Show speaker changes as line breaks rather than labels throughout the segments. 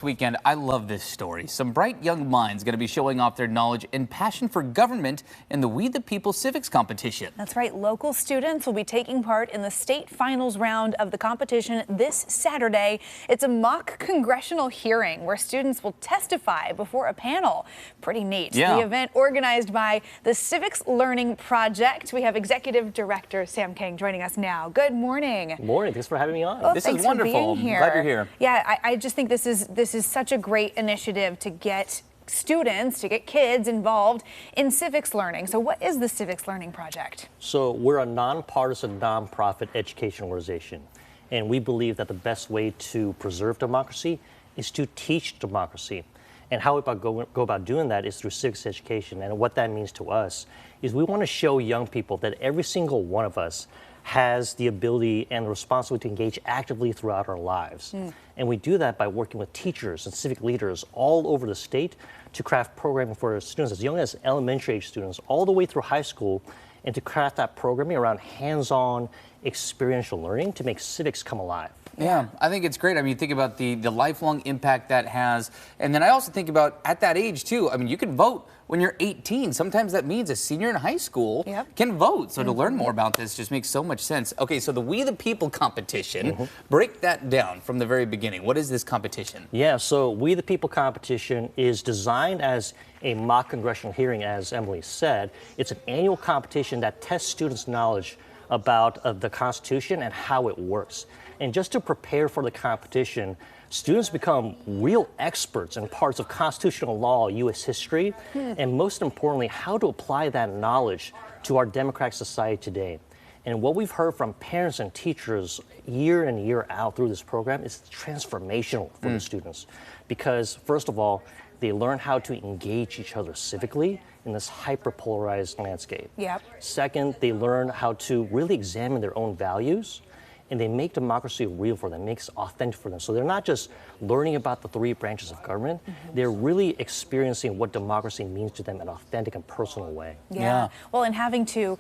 Weekend, I love this story. Some bright young minds going to be showing off their knowledge and passion for government in the We the People Civics competition.
That's right. Local students will be taking part in the state finals round of the competition this Saturday. It's a mock congressional hearing where students will testify before a panel. Pretty neat.
Yeah.
The event organized by the Civics Learning Project. We have Executive Director Sam Kang joining us now. Good morning.
Good morning. Thanks for having me on.
Oh,
This
thanks
is wonderful.
For being here.
Glad you're here.
Yeah, I just think this is such a great initiative to get students, to get kids involved in civics learning. So what is the Civics Learning Project?
So we're a nonpartisan, nonprofit education organization, and we believe that the best way to preserve democracy is to teach democracy. And how we go about doing that is through civics education. And what that means to us is we want to show young people that every single one of us has the ability and the responsibility to engage actively throughout our lives. And we do that by working with teachers and civic leaders all over the state to craft programming for students as young as elementary age students all the way through high school, and to craft that programming around hands-on experiential learning to make civics come alive.
Yeah, I think it's great. I mean, think about the lifelong impact that has. And then I also think about at that age, too. I mean, you can vote when you're 18. Sometimes that means a senior in high school can vote. So to learn more about this just makes so much sense. Okay, so the We the People competition, break that down from the very beginning. What is this competition?
Yeah, so We the People competition is designed as a mock congressional hearing, as Emily said. It's an annual competition that tests students' knowledge about the Constitution and how it works. And just to prepare for the competition, students become real experts in parts of constitutional law, U.S. history, and most importantly, how to apply that knowledge to our democratic society today. And what we've heard from parents and teachers year in and year out through this program is transformational for the students. Because, first of all, they learn how to engage each other civically in this hyper-polarized landscape. Second, they learn how to really examine their own values, and they make democracy real for them, makes it authentic for them. So they're not just learning about the three branches of government, they're really experiencing what democracy means to them in an authentic and personal way.
Yeah. Well, and having to,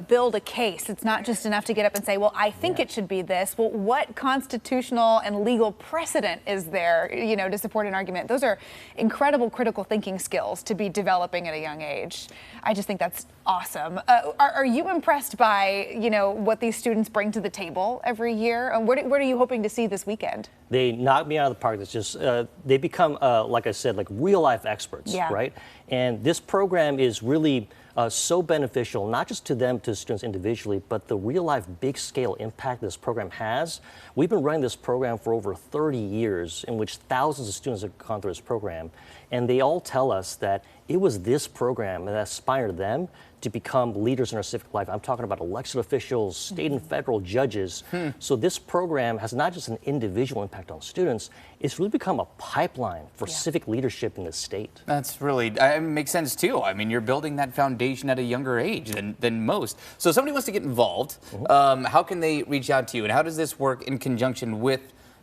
build a case. It's not just enough to get up and say, well, I think it should be this. Well, what constitutional and legal precedent is there, to support an argument? Those are incredible critical thinking skills to be developing at a young age. I just think that's awesome. Are you impressed by, what these students bring to the table every year? What are you hoping to see this weekend?
They knock me out of the park. It's just, they become, like I said, like real life experts, right? And this program is really so beneficial, not just to them, to students individually, but the real life big scale impact this program has. We've been running this program for over 30 years, in which thousands of students have gone through this program. And they all tell us that it was this program that inspired them to become leaders in our civic life. I'm talking about elected officials, state and federal judges. So this program has not just an individual impact on students, it's really become a pipeline for civic leadership in the state.
That's really, it makes sense too. I mean, you're building that foundation at a younger age than most. So if somebody wants to get involved, how can they reach out to you? And how does this work in conjunction with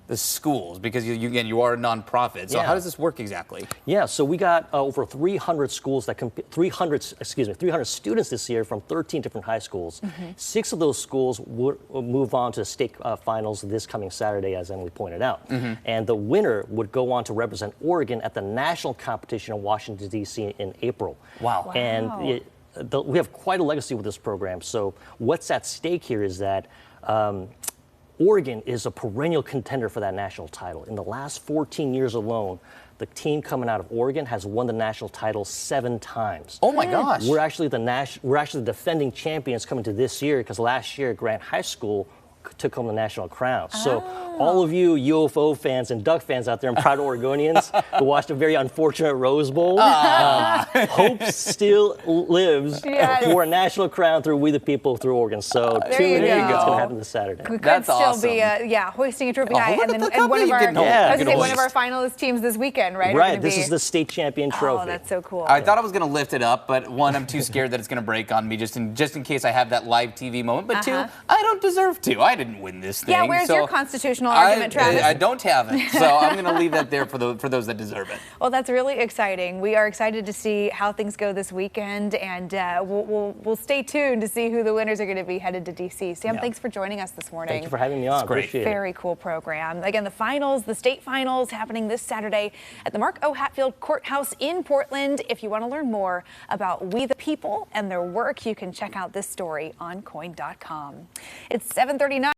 the schools? Because again, you are a nonprofit. So how does this work exactly?
Yeah, so we got over 300 schools that 300 students this year from 13 different high schools. 6 of those schools will move on to the state finals this coming Saturday, as Emily pointed out. And the winner would go on to represent Oregon at the national competition in Washington, D.C. in April.
Wow.
And we have quite a legacy with this program. So what's at stake here is that Oregon is a perennial contender for that national title. In the last 14 years alone, the team coming out of Oregon has won the national title 7 times.
Oh my gosh!
We're actually the defending champions coming to this year, because last year Grant High School took home the national crown. So all of you UFO fans and Duck fans out there and proud Oregonians who watched a very unfortunate Rose Bowl, hope still lives for a national crown through We the People through Oregon. So tune in. It's going to happen this Saturday.
We could still be hoisting a trophy high, and one of our finalist teams this weekend, right?
Right. This is the state champion trophy.
Oh, that's so cool.
I thought I was going to lift it up, but one, I'm too scared that it's going to break on me just in case I have that live TV moment. But two, I don't deserve to. I didn't win this thing.
Yeah, where's your constitutional argument, Travis?
I don't have it, so I'm going to leave that there for those that deserve it.
Well, that's really exciting. We are excited to see how things go this weekend, and we'll stay tuned to see who the winners are going to be headed to D.C. Sam, thanks for joining us this morning.
Thank you for having me on.
Great.
Appreciate it.
Very cool program. Again, the state finals happening this Saturday at the Mark O. Hatfield Courthouse in Portland. If you want to learn more about We the People and their work, you can check out this story on KOIN.com. It's 7:39.